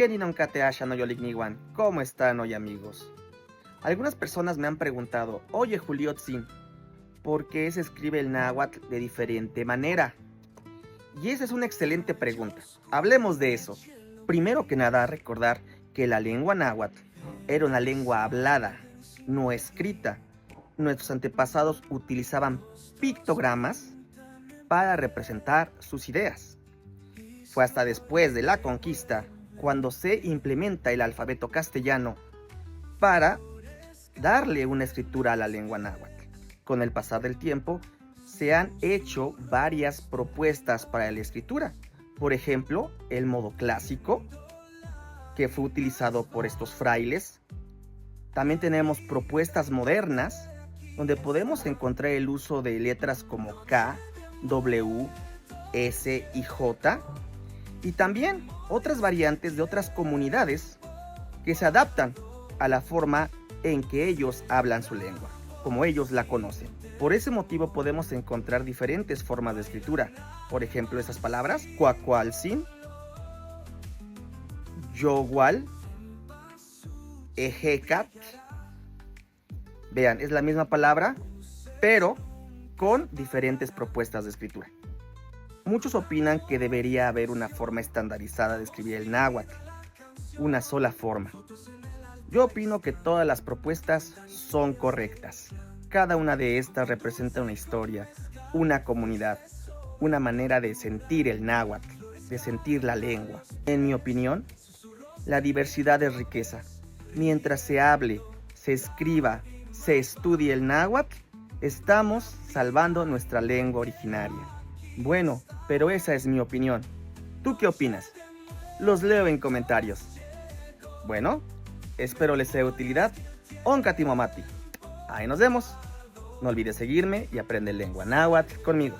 Keninonkate no yolikniwan. ¿Cómo están hoy, amigos? Algunas personas me han preguntado, oye Juliotzin, ¿por qué se escribe el náhuatl de diferente manera? Y esa es una excelente pregunta. Hablemos de eso. Primero que nada, recordar que la lengua náhuatl era una lengua hablada, no escrita. Nuestros antepasados utilizaban pictogramas para representar sus ideas. Fue hasta después de la conquista cuando se implementa el alfabeto castellano para darle una escritura a la lengua náhuatl. Con el pasar del tiempo, se han hecho varias propuestas para la escritura. Por ejemplo, el modo clásico, que fue utilizado por estos frailes. También tenemos propuestas modernas, donde podemos encontrar el uso de letras como K, W, S y J. Y también otras variantes de otras comunidades que se adaptan a la forma en que ellos hablan su lengua, como ellos la conocen. Por ese motivo podemos encontrar diferentes formas de escritura. Por ejemplo, esas palabras, cuacualcin, yogual, ejecat. Vean, es la misma palabra, pero con diferentes propuestas de escritura. Muchos opinan que debería haber una forma estandarizada de escribir el náhuatl, una sola forma. Yo opino que todas las propuestas son correctas. Cada una de estas representa una historia, una comunidad, una manera de sentir el náhuatl, de sentir la lengua. En mi opinión, la diversidad es riqueza. Mientras se hable, se escriba, se estudie el náhuatl, estamos salvando nuestra lengua originaria. Bueno, pero esa es mi opinión. ¿Tú qué opinas? Los leo en comentarios. Bueno, espero les sea de utilidad. Onkati Momati. Ahí nos vemos. No olvides seguirme y aprender lengua náhuatl conmigo.